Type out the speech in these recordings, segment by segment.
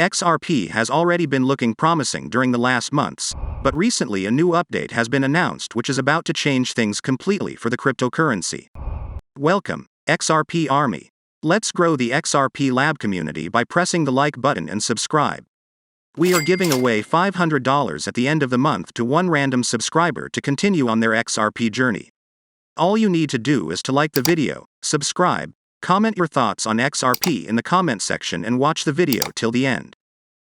XRP has already been looking promising during the last months, but recently a new update has been announced which is about to change things completely for the cryptocurrency. Welcome, XRP Army. Let's grow the XRP Lab community by pressing the like button and subscribe. We are giving away $500 at the end of the month to one random subscriber to continue on their XRP journey. All you need to do is to like the video, subscribe, comment your thoughts on XRP in the comment section and watch the video till the end.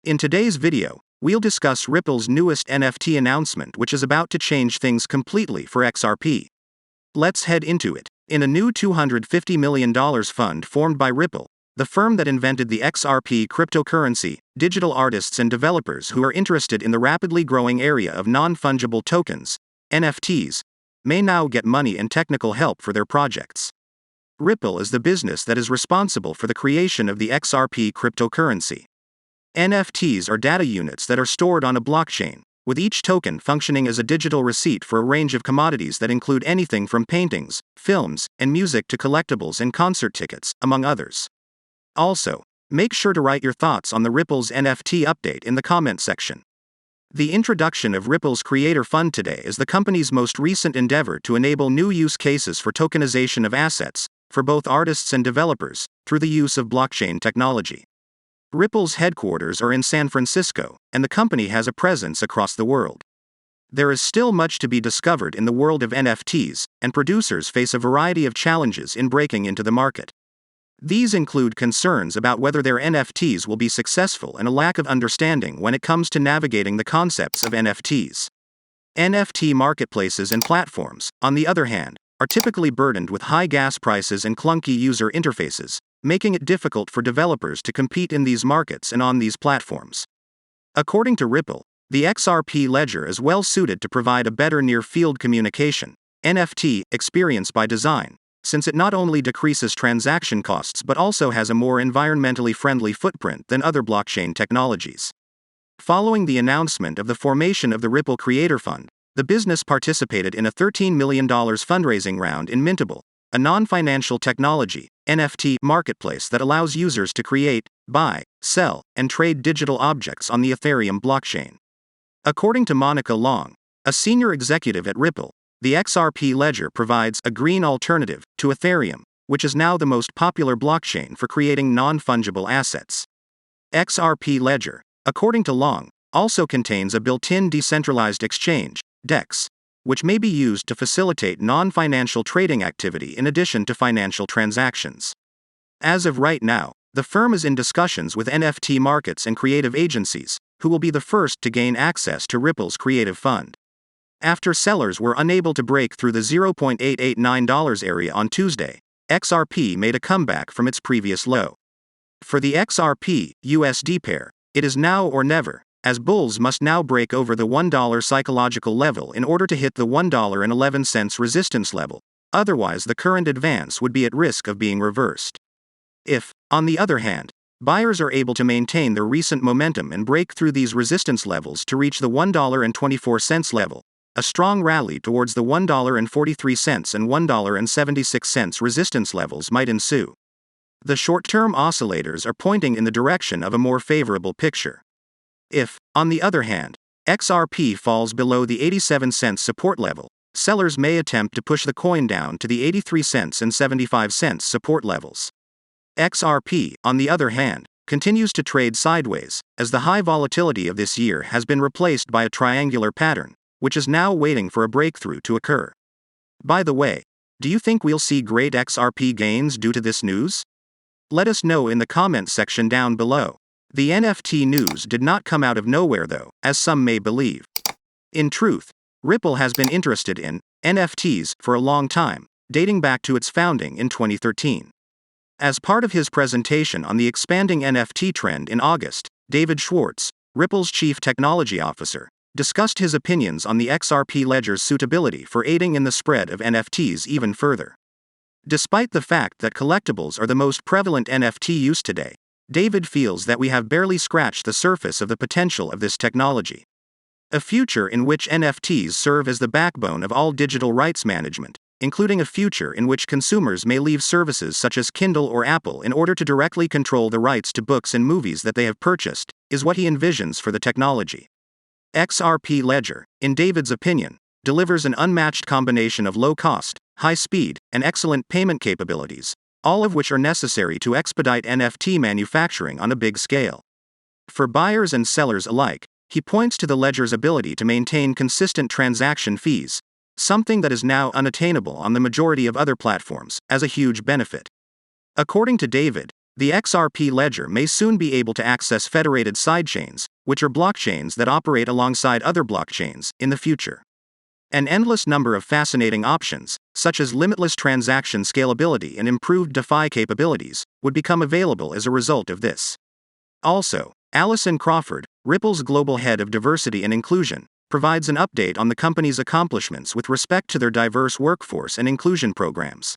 In today's video, we'll discuss Ripple's newest NFT announcement which is about to change things completely for XRP. Let's head into it. In a new $250 million fund formed by Ripple, the firm that invented the XRP cryptocurrency, digital artists and developers who are interested in the rapidly growing area of non-fungible tokens, NFTs, may now get money and technical help for their projects. Ripple is the business that is responsible for the creation of the XRP cryptocurrency. NFTs are data units that are stored on a blockchain, with each token functioning as a digital receipt for a range of commodities that include anything from paintings, films, and music to collectibles and concert tickets, among others. Also, make sure to write your thoughts on the Ripple's NFT update in the comment section. The introduction of Ripple's Creator Fund today is the company's most recent endeavor to enable new use cases for tokenization of assets, for both artists and developers, through the use of blockchain technology. Ripple's headquarters are in San Francisco, and the company has a presence across the world. There is still much to be discovered in the world of NFTs, and producers face a variety of challenges in breaking into the market. These include concerns about whether their NFTs will be successful and a lack of understanding when it comes to navigating the concepts of NFTs. NFT marketplaces and platforms, on the other hand, are typically burdened with high gas prices and clunky user interfaces, making it difficult for developers to compete in these markets and on these platforms. According to Ripple, the XRP ledger is well suited to provide a better near-field communication (NFT) experience by design, since it not only decreases transaction costs but also has a more environmentally friendly footprint than other blockchain technologies. Following the announcement of the formation of the Ripple Creator Fund, the business participated in a $13 million fundraising round in Mintable, a non-financial technology (NFT) marketplace that allows users to create, buy, sell, and trade digital objects on the Ethereum blockchain. According to Monica Long, a senior executive at Ripple, the XRP ledger provides a green alternative to Ethereum, which is now the most popular blockchain for creating non-fungible assets. XRP Ledger, according to Long, also contains a built-in decentralized exchange, DEX, which may be used to facilitate non-financial trading activity in addition to financial transactions. As of right now, the firm is in discussions with NFT markets and creative agencies, who will be the first to gain access to Ripple's Creative Fund. After sellers were unable to break through the $0.889 area on Tuesday, XRP made a comeback from its previous low. For the XRP USD pair, it is now or never, as bulls must now break over the $1 psychological level in order to hit the $1.11 resistance level, otherwise the current advance would be at risk of being reversed. If, on the other hand, buyers are able to maintain their recent momentum and break through these resistance levels to reach the $1.24 level, a strong rally towards the $1.43 and $1.76 resistance levels might ensue. The short-term oscillators are pointing in the direction of a more favorable picture. If, on the other hand, XRP falls below the 87-cent support level, sellers may attempt to push the coin down to the 83 cents and 75 cents support levels. XRP, on the other hand, continues to trade sideways, as the high volatility of this year has been replaced by a triangular pattern, which is now waiting for a breakthrough to occur. By the way, do you think we'll see great XRP gains due to this news? Let us know in the comment section down below. The NFT news did not come out of nowhere though, as some may believe. In truth, Ripple has been interested in NFTs for a long time, dating back to its founding in 2013. As part of his presentation on the expanding NFT trend in August, David Schwartz, Ripple's chief technology officer, discussed his opinions on the XRP ledger's suitability for aiding in the spread of NFTs even further. Despite the fact that collectibles are the most prevalent NFT use today, David feels that we have barely scratched the surface of the potential of this technology. A future in which NFTs serve as the backbone of all digital rights management, including a future in which consumers may leave services such as Kindle or Apple in order to directly control the rights to books and movies that they have purchased, is what he envisions for the technology. XRP Ledger, in David's opinion, delivers an unmatched combination of low cost, high speed, and excellent payment capabilities, all of which are necessary to expedite NFT manufacturing on a big scale. For buyers and sellers alike, he points to the ledger's ability to maintain consistent transaction fees, something that is now unattainable on the majority of other platforms, as a huge benefit. According to David, the XRP ledger may soon be able to access federated sidechains, which are blockchains that operate alongside other blockchains, in the future. An endless number of fascinating options, such as limitless transaction scalability and improved DeFi capabilities, would become available as a result of this. Also, Alison Crawford, Ripple's global head of diversity and inclusion, provides an update on the company's accomplishments with respect to their diverse workforce and inclusion programs.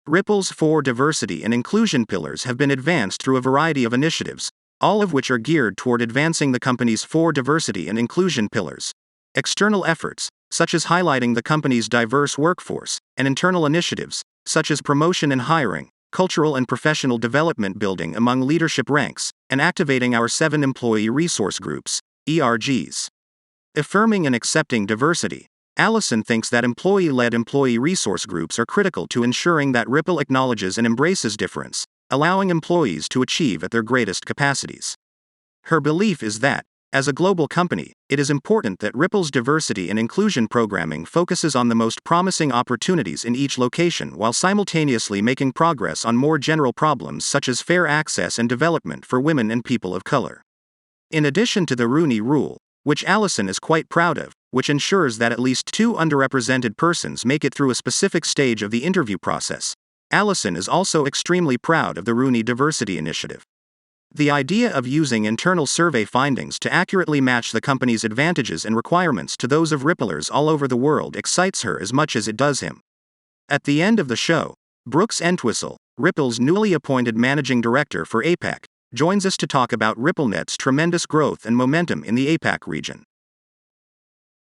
Ripple's 4 diversity and inclusion pillars have been advanced through a variety of initiatives, all of which are geared toward advancing the company's 4 diversity and inclusion pillars. External efforts, such as highlighting the company's diverse workforce, and internal initiatives, such as promotion and hiring, cultural and professional development building among leadership ranks, and activating our 7 employee resource groups, ERGs. Affirming and accepting diversity, Alison thinks that employee-led employee resource groups are critical to ensuring that Ripple acknowledges and embraces difference, allowing employees to achieve at their greatest capacities. Her belief is that, as a global company, it is important that Ripple's diversity and inclusion programming focuses on the most promising opportunities in each location while simultaneously making progress on more general problems such as fair access and development for women and people of color. In addition to the Rooney Rule, which Alison is quite proud of, which ensures that at least 2 underrepresented persons make it through a specific stage of the interview process, Alison is also extremely proud of the Rooney Diversity Initiative. The idea of using internal survey findings to accurately match the company's advantages and requirements to those of Ripplers all over the world excites her as much as it does him. At the end of the show, Brooks Entwistle, Ripple's newly appointed managing director for APAC, joins us to talk about RippleNet's tremendous growth and momentum in the APAC region.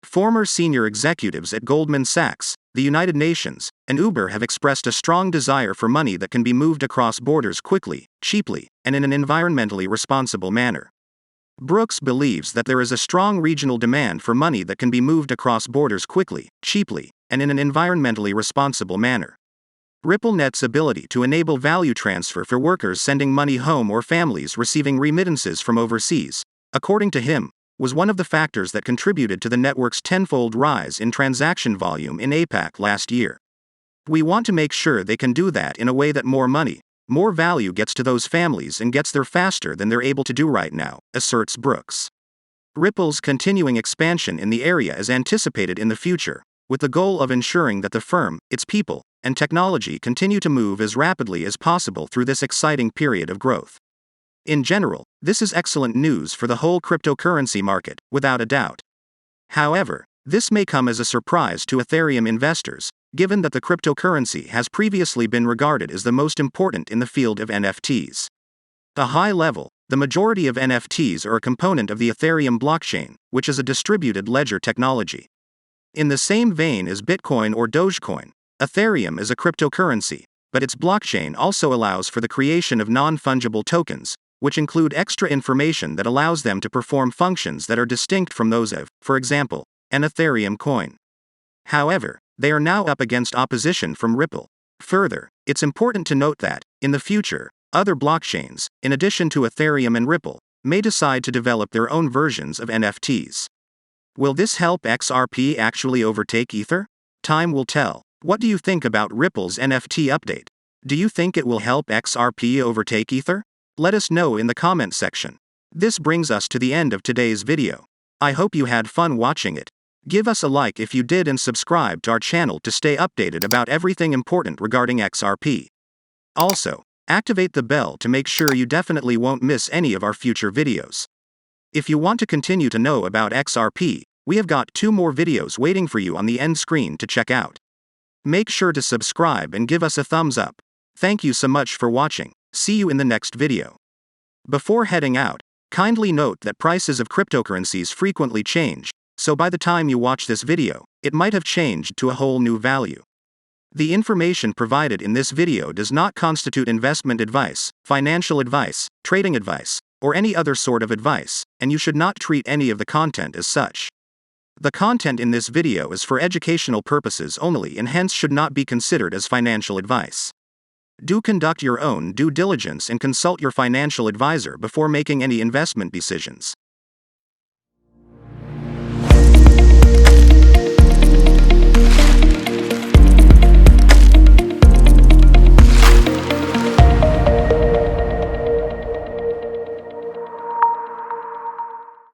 Former senior executives at Goldman Sachs, the United Nations, and Uber have expressed a strong desire for money that can be moved across borders quickly, cheaply, and in an environmentally responsible manner. Brooks believes that there is a strong regional demand for money that can be moved across borders quickly, cheaply, and in an environmentally responsible manner. RippleNet's ability to enable value transfer for workers sending money home or families receiving remittances from overseas, according to him, was one of the factors that contributed to the network's tenfold rise in transaction volume in APAC last year. We want to make sure they can do that in a way that more money, more value gets to those families and gets there faster than they're able to do right now, asserts Brooks. Ripple's continuing expansion in the area is anticipated in the future, with the goal of ensuring that the firm, its people, and technology continue to move as rapidly as possible through this exciting period of growth. In general, this is excellent news for the whole cryptocurrency market, without a doubt. However, this may come as a surprise to Ethereum investors, given that the cryptocurrency has previously been regarded as the most important in the field of NFTs. At a high level, the majority of NFTs are a component of the Ethereum blockchain, which is a distributed ledger technology. In the same vein as Bitcoin or Dogecoin, Ethereum is a cryptocurrency, but its blockchain also allows for the creation of non-fungible tokens, which include extra information that allows them to perform functions that are distinct from those of, for example, an Ethereum coin. However, they are now up against opposition from Ripple. Further, it's important to note that, in the future, other blockchains, in addition to Ethereum and Ripple, may decide to develop their own versions of NFTs. Will this help XRP actually overtake Ether? Time will tell. What do you think about Ripple's NFT update? Do you think it will help XRP overtake Ether? Let us know in the comment section. This brings us to the end of today's video. I hope you had fun watching it. Give us a like if you did and subscribe to our channel to stay updated about everything important regarding XRP. Also, activate the bell to make sure you definitely won't miss any of our future videos. If you want to continue to know about XRP, we have got 2 more videos waiting for you on the end screen to check out. Make sure to subscribe and give us a thumbs up. Thank you so much for watching. See you in the next video. Before heading out, kindly note that prices of cryptocurrencies frequently change, so by the time you watch this video, it might have changed to a whole new value. The information provided in this video does not constitute investment advice, financial advice, trading advice, or any other sort of advice, and you should not treat any of the content as such. The content in this video is for educational purposes only and hence should not be considered as financial advice. Do conduct your own due diligence and consult your financial advisor before making any investment decisions.